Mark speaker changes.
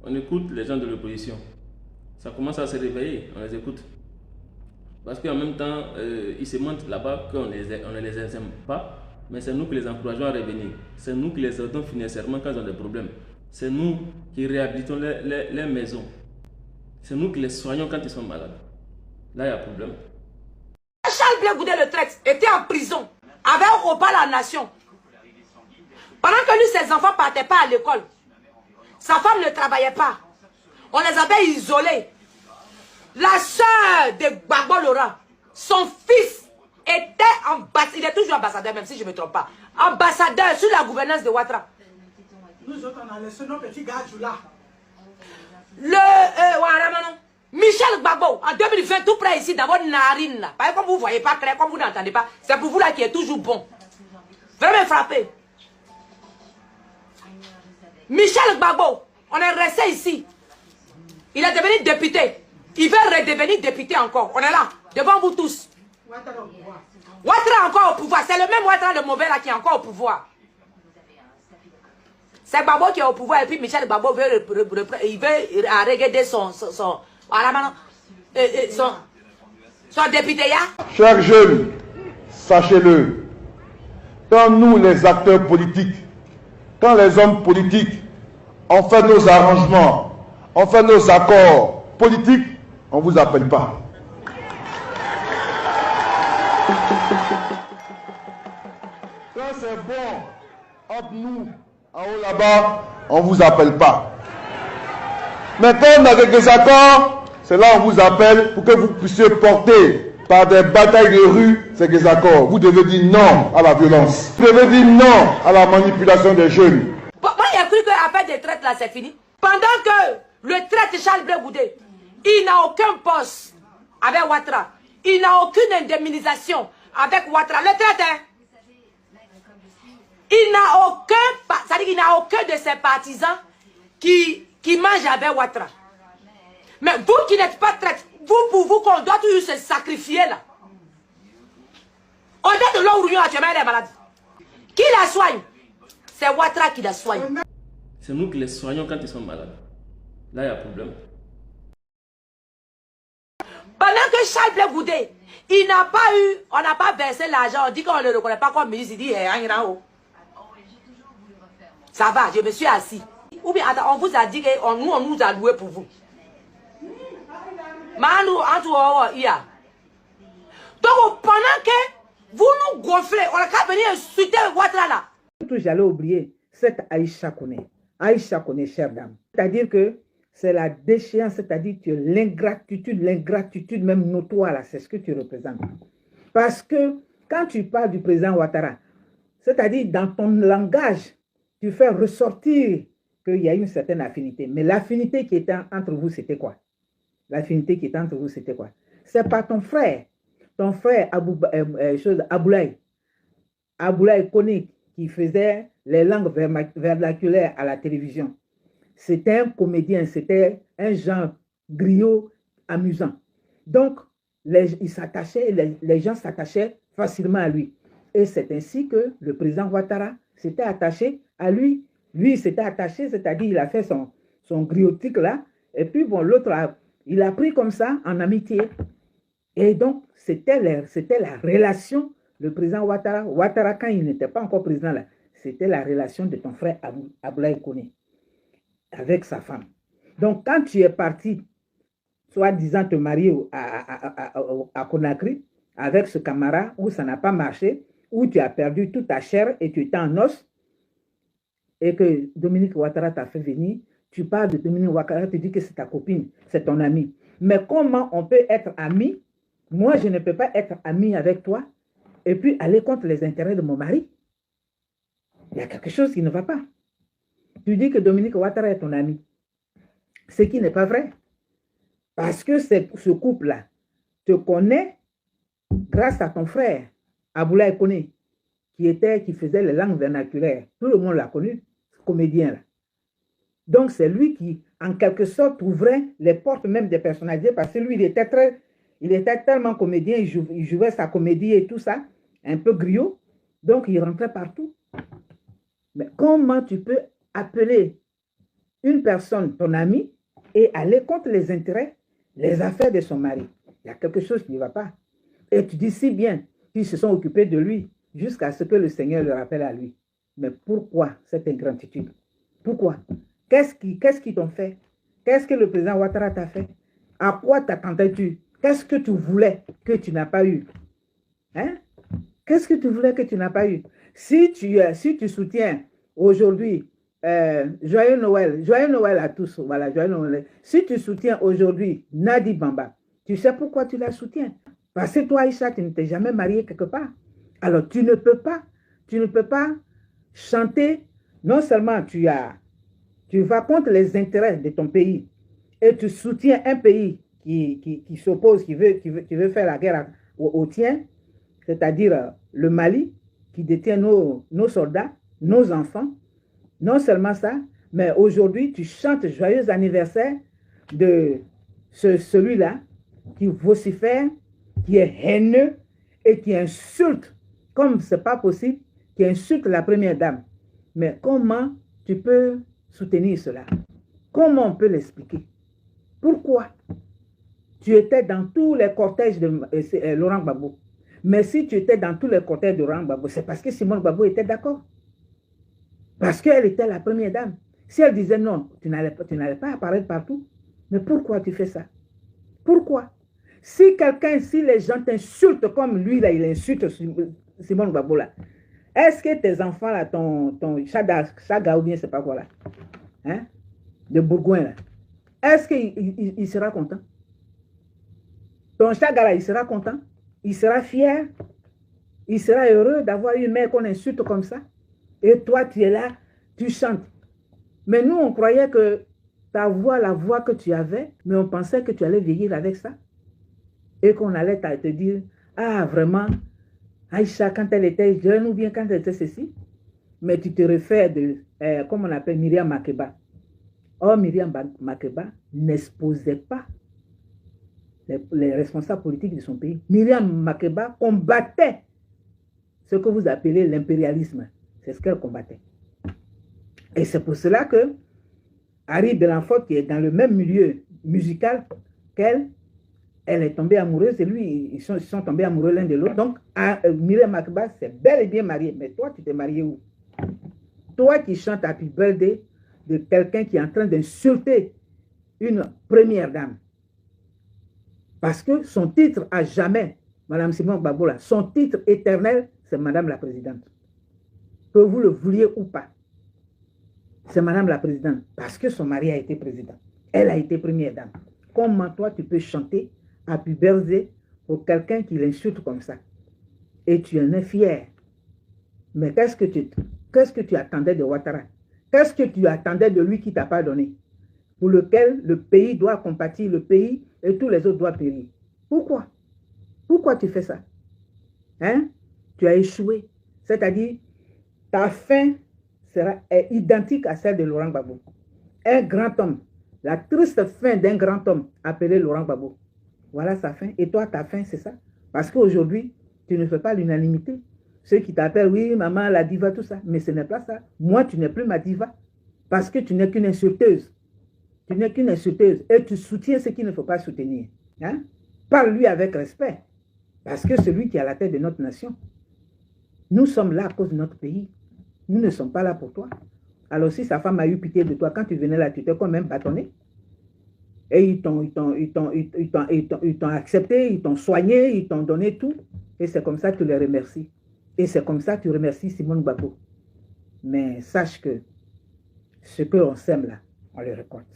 Speaker 1: on écoute les gens de l'opposition. Ça commence à se réveiller, on les écoute. Parce qu'en même temps, ils se montrent là-bas qu'on ne les aime pas, mais c'est nous qui les encourageons à revenir. C'est nous qui les aidons financièrement quand ils ont des problèmes. C'est nous qui réhabilitons les maisons. C'est nous qui les soignons quand ils sont malades. Là, il y a un problème.
Speaker 2: Charles Blé Goudé le traite était en prison, avait repas la nation. Pendant que lui, ses enfants ne partaient pas à l'école, sa femme ne travaillait pas. On les avait isolés. La soeur de Gbagbo Laurent, son fils était ambassadeur, il est toujours ambassadeur même si je ne me trompe pas, ambassadeur sur la gouvernance de Ouattara.
Speaker 3: Nous autres, on a laissé nos petits gars là.
Speaker 2: Michel Gbagbo, en 2020, tout près ici, dans votre narine là. Comme vous ne voyez pas clair, comme vous n'entendez pas, c'est pour vous là qui est toujours bon. Vraiment frappé. Michel Gbagbo, on est resté ici. Il est devenu député. Il veut redevenir député encore. On est là, devant vous tous. Ouattara encore au pouvoir. C'est le même Ouattara le mauvais là qui est encore au pouvoir. C'est Gbagbo qui est au pouvoir et puis Michel Gbagbo veut regarder son député.
Speaker 4: Chers jeunes, sachez-le, quand nous les acteurs politiques, quand les hommes politiques, on fait nos arrangements, on fait nos accords politiques, on ne vous appelle pas. Quand c'est bon, entre nous, en haut là-bas, on ne vous appelle pas. Mais quand on a des accords, c'est là qu'on vous appelle pour que vous puissiez porter par des batailles de rue ces accords. Vous devez dire non à la violence. Vous devez dire non à la manipulation des jeunes.
Speaker 2: Moi, j'ai cru que l'affaire des traites là, c'est fini. Pendant que le traite Charles Blé Goudé, il n'a aucun poste avec Ouattara. Il n'a aucune indemnisation avec Ouattara. Le traite, hein? Il n'a aucun, c'est-à-dire qu'il n'a aucun de ses partisans qui mangent avec Ouattara. Mais vous qui n'êtes pas traite, vous pour vous qu'on doit toujours se sacrifier là. On dit de l'eau où actuellement elle est malade. Qui la soigne? C'est Ouattara qui la soigne.
Speaker 1: C'est nous qui les soignons quand ils sont malades. Là, il y a un problème.
Speaker 2: Pendant que Charles Blé Goudé, il n'a pas eu, on n'a pas versé l'argent, on dit qu'on ne le reconnaît pas comme ministre, il dit, ça va, je me suis assis. Ou bien, attends, on vous a dit qu'on nous a loué pour vous. Donc, pendant que vous nous gonflez, on a qu'à venir insulter Ouattara là.
Speaker 3: J'allais oublier cette Aïcha Kone. Aïcha Kone, chère dame. C'est-à-dire que c'est la déchéance, c'est-à-dire que l'ingratitude même notoire là, c'est ce que tu représentes. Parce que quand tu parles du président Ouattara, c'est-à-dire dans ton langage, tu fais ressortir qu'il y a une certaine affinité. Mais l'affinité qui était entre vous, c'était quoi? L'affinité qui était entre vous, c'était quoi? C'est pas ton frère Aboulaye Kone, qui faisait les langues vernaculaires à la télévision. C'était un comédien, c'était un genre griot amusant. Donc, les gens s'attachaient facilement à lui. Et c'est ainsi que le président Ouattara s'était attaché à lui. Lui, il s'était attaché, c'est-à-dire il a fait son griotique là. Et puis, bon, l'autre, il a pris comme ça en amitié. Et donc, c'était la relation, le président Ouattara. Ouattara, quand il n'était pas encore président là, c'était la relation de ton frère Aboulaye Kone avec sa femme. Donc, quand tu es parti, soi-disant te marier à Conakry, avec ce camarade, où ça n'a pas marché, où tu as perdu toute ta chair et tu étais en os, et que Dominique Ouattara t'a fait venir, tu parles de Dominique Ouattara, tu dis que c'est ta copine, c'est ton ami. Mais comment on peut être ami? Moi, je ne peux pas être ami avec toi et puis aller contre les intérêts de mon mari. Il y a quelque chose qui ne va pas. Tu dis que Dominique Ouattara est ton ami. Ce qui n'est pas vrai. Parce que ce couple-là te connaît grâce à ton frère, Aboulaye Kone, qui faisait les langues vernaculaires. Tout le monde l'a connu, ce comédien-là. Donc, c'est lui qui, en quelque sorte, ouvrait les portes même des personnalités parce que lui, il était tellement comédien, il jouait sa comédie et tout ça, un peu griot. Donc, il rentrait partout. Mais comment tu peux appeler une personne, ton ami, et aller contre les intérêts, les affaires de son mari. Il y a quelque chose qui ne va pas. Et tu dis si bien qu'ils se sont occupés de lui jusqu'à ce que le Seigneur le rappelle à lui. Mais pourquoi cette ingratitude? Pourquoi? Qu'est-ce qu'ils t'ont fait? Qu'est-ce que le président Ouattara t'a fait? À quoi t'attendais-tu? Qu'est-ce que tu voulais que tu n'as pas eu? Hein? Qu'est-ce que tu voulais que tu n'as pas eu? Si tu soutiens aujourd'hui, joyeux Noël à tous, voilà, joyeux Noël. Si tu soutiens aujourd'hui Nadi Bamba, tu sais pourquoi tu la soutiens? Parce que toi, Aïcha, tu ne t'es jamais marié quelque part. Alors, tu ne peux pas chanter, non seulement tu vas contre les intérêts de ton pays et tu soutiens un pays qui s'oppose, qui veut faire la guerre au tien, c'est-à-dire le Mali, qui détient nos soldats, nos enfants. Non seulement ça, mais aujourd'hui, tu chantes joyeux anniversaire de celui-là qui vocifère, qui est haineux et qui insulte, comme ce n'est pas possible, qui insulte la première dame. Mais comment tu peux soutenir cela? Comment on peut l'expliquer? Pourquoi? Tu étais dans tous les cortèges de Laurent Gbagbo. Mais si tu étais dans tous les cortèges de Laurent Gbagbo, c'est parce que Simone Gbagbo était d'accord. Parce qu'elle était la première dame. Si elle disait non, tu n'allais pas apparaître partout. Mais pourquoi tu fais ça? Pourquoi? Si les gens t'insultent comme lui, là, il insulte Simone Gbagbo, là, est-ce que tes enfants, là, ton Chaga ou bien c'est pas quoi, là, hein, de Bourgoin, là, est-ce qu'il sera content? Ton Chaga, là, il sera content? Il sera fier? Il sera heureux d'avoir une mère qu'on insulte comme ça? Et toi, tu es là, tu chantes. Mais nous, on croyait que ta voix, la voix que tu avais, mais on pensait que tu allais vieillir avec ça. Et qu'on allait te dire, ah, vraiment, Aïcha, quand elle était jeune ou bien quand elle était ceci. Mais tu te réfères comme on appelle Myriam Makeba. Or, Myriam Makeba n'exposait pas les responsables politiques de son pays. Myriam Makeba combattait ce que vous appelez l'impérialisme. C'est ce qu'elle combattait. Et c'est pour cela que Harry Belafonte, qui est dans le même milieu musical qu'elle, elle est tombée amoureuse et lui, ils sont tombés amoureux l'un de l'autre. Donc, Myriam Makeba s'est bel et bien mariée. Mais toi, tu t'es marié où? Toi qui chantes Happy Birthday de quelqu'un qui est en train d'insulter une première dame. Parce que son titre à jamais, Madame Simone Gbagbo, son titre éternel, c'est Madame la Présidente. Que vous le vouliez ou pas. C'est Madame la Présidente. Parce que son mari a été président. Elle a été première dame. Comment toi tu peux chanter Happy Birthday pour quelqu'un qui l'insulte comme ça? Et tu en es fier. Mais qu'est-ce que tu attendais de Ouattara? Qu'est-ce que tu attendais de lui qui ne t'a pas donné? Pour lequel le pays doit compatir, le pays et tous les autres doivent périr. Pourquoi? Pourquoi tu fais ça? Hein? Tu as échoué. C'est-à-dire, ta fin est identique à celle de Laurent Gbagbo. Un grand homme. La triste fin d'un grand homme appelé Laurent Gbagbo. Voilà sa fin. Et toi, ta fin, c'est ça. Parce qu'aujourd'hui, tu ne fais pas l'unanimité. Ceux qui t'appellent, oui, maman, la diva, tout ça. Mais ce n'est pas ça. Moi, tu n'es plus ma diva. Parce que tu n'es qu'une insulteuse. Tu n'es qu'une insulteuse. Et tu soutiens ce qu'il ne faut pas soutenir. Hein? Parle-lui avec respect. Parce que c'est lui qui est à la tête de notre nation. Nous sommes là à cause de notre pays. Nous ne sommes pas là pour toi. Alors si sa femme a eu pitié de toi, quand tu venais là, tu t'es quand même bâtonné. Et ils t'ont accepté, ils t'ont soigné, ils t'ont donné tout. Et c'est comme ça que tu les remercies. Et c'est comme ça que tu remercies Simone Gbagbo. Mais sache que ce qu'on sème là, on le récolte.